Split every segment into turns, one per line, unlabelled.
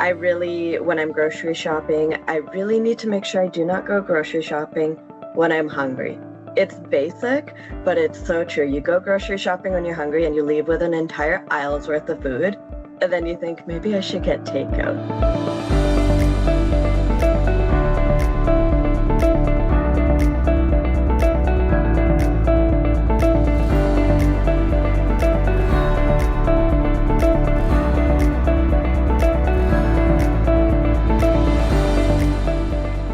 When I'm grocery shopping, I really need to make sure I do not go grocery shopping when I'm hungry. It's basic, but it's so true. You go grocery shopping when you're hungry and you leave with an entire aisle's worth of food, and then you think, maybe I should get takeout.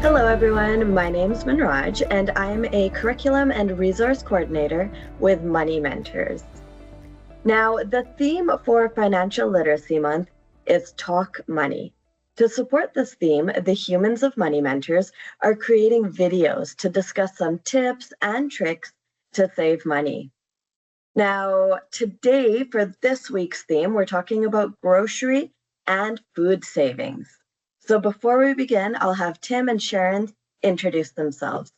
Hello, everyone. My name's Manraj, and I'm a curriculum and resource coordinator with Money Mentors. Now, the theme for Financial Literacy Month is Talk Money. To support this theme, the Humans of Money Mentors are creating videos to discuss some tips and tricks to save money. Now, today, for this week's theme, we're talking about grocery and food savings. So before we begin, I'll have Tim and Sharon introduce themselves.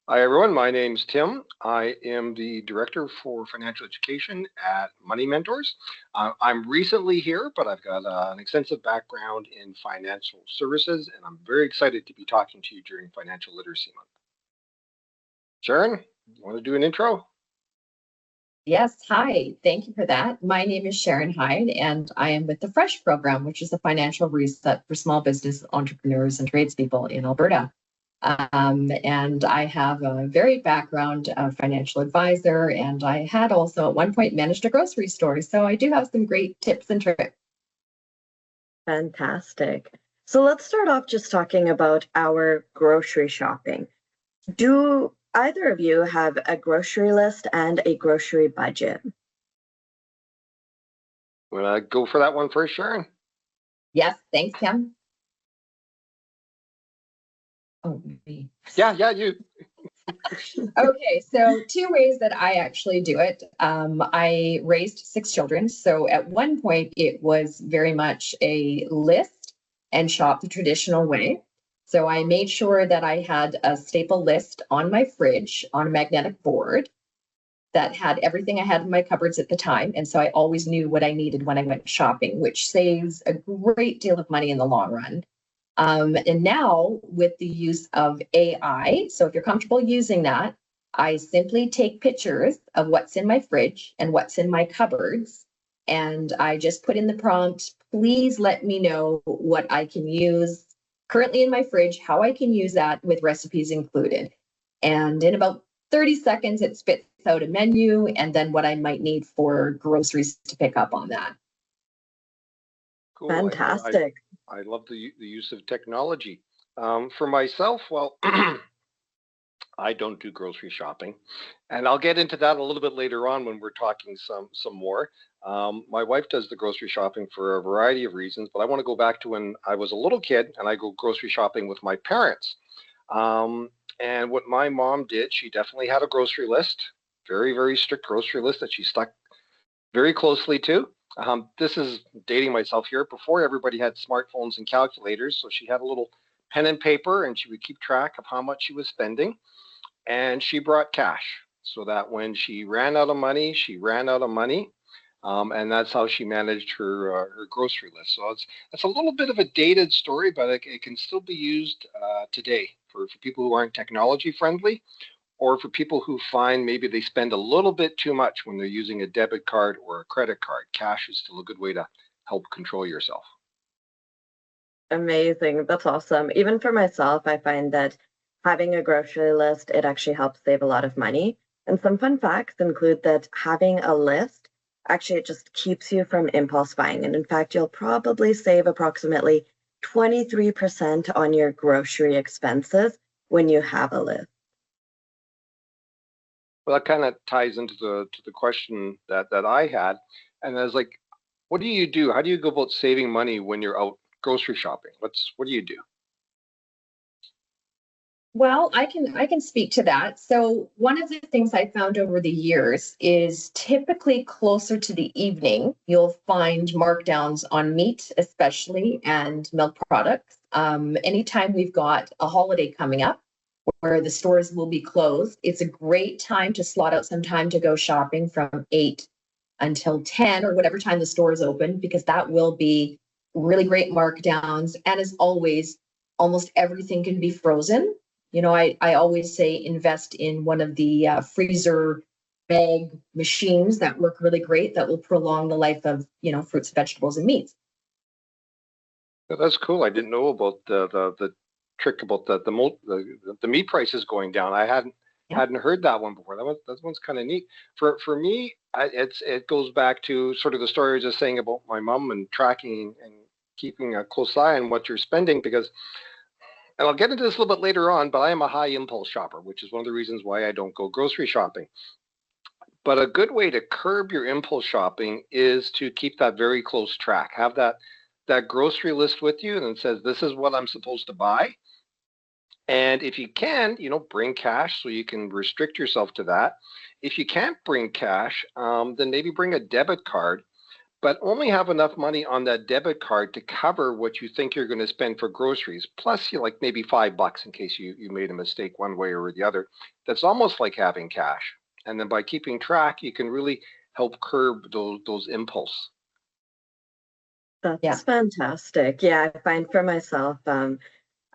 Hi, everyone. My name's Tim. I am the Director for Financial Education at Money Mentors. I'm recently here, but I've got an extensive background in financial services, and I'm very excited to be talking to you during Financial Literacy Month. Sharon, you want to do an intro?
Yes, hi. Thank you for that. My name is Sharon Hyde, and I am with the FRESH program, which is a financial reset for small business entrepreneurs and tradespeople in Alberta. And I have a varied background of financial advisor, and I had also at one point managed a grocery store. So I do have some great tips and tricks.
Fantastic. So let's start off just talking about our grocery shopping. Do either of you have a grocery list and a grocery budget?
Want to go for that one first, Sharon?
Yes, thanks, Tim. Oh, me.
Yeah, you.
Okay, so 2 ways that I actually do it. I raised 6 children, so at one point it was very much a list and shop the traditional way. So I made sure that I had a staple list on my fridge on a magnetic board that had everything I had in my cupboards at the time. And so I always knew what I needed when I went shopping, which saves a great deal of money in the long run. And now with the use of AI, so if you're comfortable using that, I simply take pictures of what's in my fridge and what's in my cupboards. And I just put in the prompt, please let me know what I can use currently in my fridge, how I can use that with recipes included. And in about 30 seconds, it spits out a menu and then what I might need for groceries to pick up on that.
Cool.
Fantastic.
I love the use of technology. For myself, well, I don't do grocery shopping, and I'll get into that a little bit later on when we're talking some more. My wife does the grocery shopping for a variety of reasons, but I want to go back to when I was a little kid and I go grocery shopping with my parents. And what my mom did, she definitely had a grocery list, very, very strict grocery list that she stuck very closely to. This is dating myself here, before everybody had smartphones and calculators. So she had a little pen and paper and she would keep track of how much she was spending. And she brought cash so that when she ran out of money, she ran out of money. And that's how she managed her grocery list. So it's a little bit of a dated story, but it can still be used today for people who aren't technology friendly, or for people who find maybe they spend a little bit too much when they're using a debit card or a credit card. Cash is still a good way to help control yourself.
Amazing. That's awesome. Even for myself, I find that having a grocery list, it actually helps save a lot of money. And some fun facts include that having a list, actually, it just keeps you from impulse buying. And in fact, you'll probably save approximately 23% on your grocery expenses when you have a list.
Well, that kind of ties into the question that I had. And I was like, what do you do? How do you go about saving money when you're out grocery shopping? What do you do?
Well, I can speak to that. So one of the things I found over the years is typically closer to the evening, you'll find markdowns on meat, especially, and milk products. Anytime we've got a holiday coming up where the stores will be closed, it's a great time to slot out some time to go shopping from 8 until 10 or whatever time the store is open, because that will be really great markdowns. And as always, almost everything can be frozen. You know, I always say invest in one of the freezer bag machines that work really great, that will prolong the life of, you know, fruits, vegetables, and meats.
That's cool. I didn't know about the trick about the meat prices going down. I hadn't heard that one before. That one's kind of neat. For me, it goes back to sort of the story I was just saying about my mom and tracking and keeping a close eye on what you're spending, because, and I'll get into this a little bit later on, but I am a high impulse shopper, which is one of the reasons why I don't go grocery shopping. But a good way to curb your impulse shopping is to keep that very close track. Have that grocery list with you, and it says this is what I'm supposed to buy. And if you can, bring cash so you can restrict yourself to that. If you can't bring cash, then maybe bring a debit card, but only have enough money on that debit card to cover what you think you're going to spend for groceries. Plus, you like maybe $5 in case you made a mistake one way or the other. That's almost like having cash. And then by keeping track, you can really help curb those impulse.
That's fantastic. Yeah, I find for myself,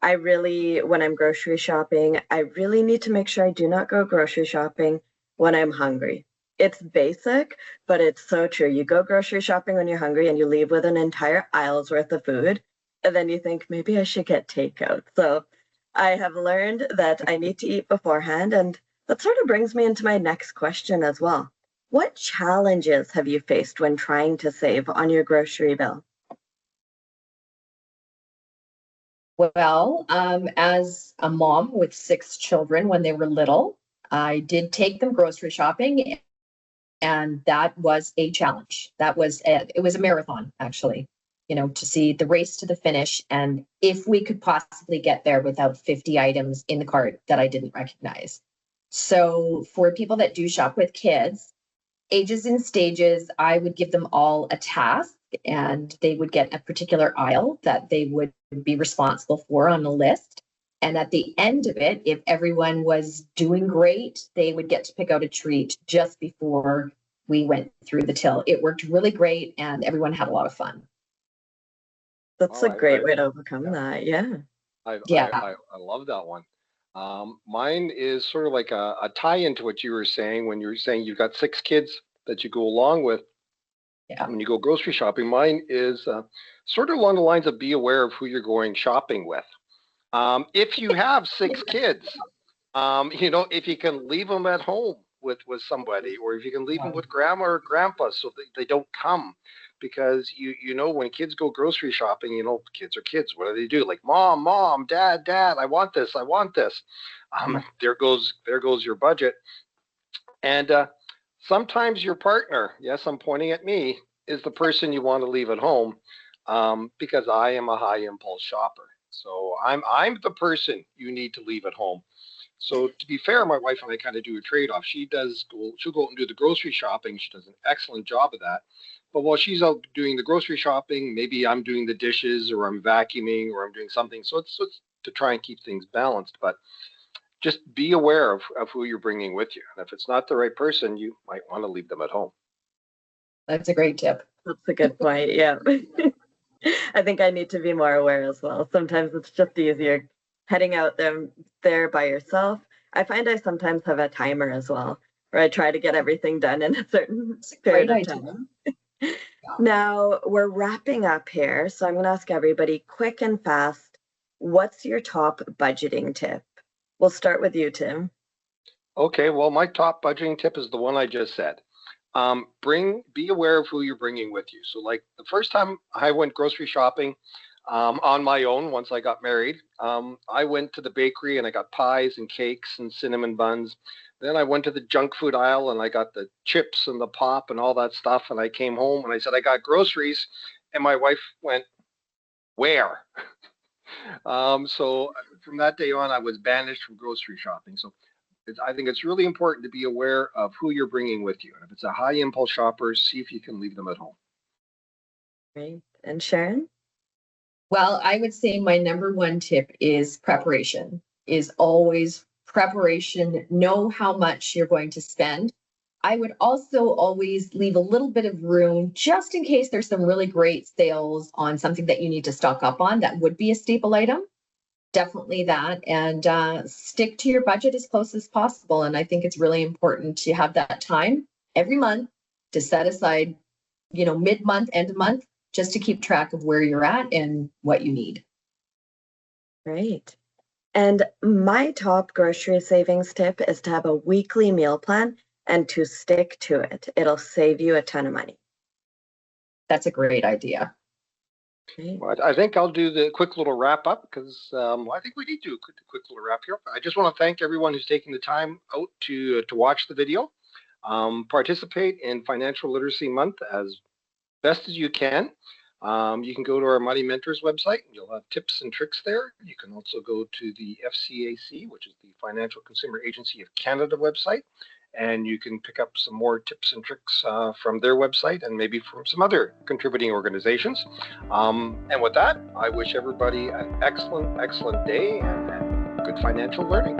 I really, when I'm grocery shopping, I really need to make sure I do not go grocery shopping when I'm hungry. It's basic, but it's so true. You go grocery shopping when you're hungry and you leave with an entire aisle's worth of food, and then you think maybe I should get takeout. So I have learned that I need to eat beforehand, and that sort of brings me into my next question as well. What challenges have you faced when trying to save on your grocery bill?
Well, as a mom with 6 children when they were little, I did take them grocery shopping, and that was a challenge. It was a marathon, actually, to see the race to the finish, and if we could possibly get there without 50 items in the cart that I didn't recognize. So for people that do shop with kids, ages and stages, I would give them all a task, and they would get a particular aisle that they would be responsible for on the list. And at the end of it, if everyone was doing great, they would get to pick out a treat just before we went through the till. It worked really great, and everyone had a lot of fun.
That's a great way to overcome that. Yeah.
I love that one. Mine is sort of like a tie-in to what you were saying when you were saying you've got 6 kids that you go along with.
Yeah.
When you go grocery shopping, mine is sort of along the lines of be aware of who you're going shopping with. If you have 6 kids, if you can leave them at home with somebody, or if you can leave them with grandma or grandpa so they don't come, because when kids go grocery shopping, kids are kids. What do? Like, mom, dad, I want this. There goes your budget. And sometimes your partner, yes, I'm pointing at me, is the person you want to leave at home, because I am a high impulse shopper. So I'm the person you need to leave at home. So to be fair, my wife and I kind of do a trade-off. She'll go out and do the grocery shopping. She does an excellent job of that. But while she's out doing the grocery shopping, maybe I'm doing the dishes, or I'm vacuuming, or I'm doing something. So it's to try and keep things balanced. But just be aware of who you're bringing with you. And if it's not the right person, you might want to leave them at home.
That's a great tip.
That's a good point. Yeah. I think I need to be more aware as well. Sometimes it's just easier heading out there by yourself. I find I sometimes have a timer as well, where I try to get everything done in a certain period of time. Now we're wrapping up here, so I'm going to ask everybody quick and fast, what's your top budgeting tip? We'll start with you, Tim.
Okay, well, my top budgeting tip is the one I just said. Be aware of who you're bringing with you. So like the first time I went grocery shopping on my own, once I got married, I went to the bakery and I got pies and cakes and cinnamon buns. Then I went to the junk food aisle and I got the chips and the pop and all that stuff. And I came home and I said, I got groceries. And my wife went, where? So from that day on, I was banished from grocery shopping. So I think it's really important to be aware of who you're bringing with you. And if it's a high impulse shopper, see if you can leave them at home.
Great. And Sharon?
Well, I would say my number one tip is preparation, is always preparation. Know how much you're going to spend. I would also always leave a little bit of room just in case there's some really great sales on something that you need to stock up on that would be a staple item. Definitely that. And stick to your budget as close as possible. And I think it's really important to have that time every month to set aside, mid-month, end of month, just to keep track of where you're at and what you need.
Great. And my top grocery savings tip is to have a weekly meal plan and to stick to it. It'll save you a ton of money.
That's a great idea.
Okay.
Well, I think I'll do the quick little wrap up because I think we need to do a quick little wrap here. I just want to thank everyone who's taking the time out to watch the video. Participate in Financial Literacy Month as best as you can. You can go to our Money Mentors website and you'll have tips and tricks there. You can also go to the FCAC, which is the Financial Consumer Agency of Canada website, and you can pick up some more tips and tricks from their website and maybe from some other contributing organizations. And with that, I wish everybody an excellent day and good financial learning.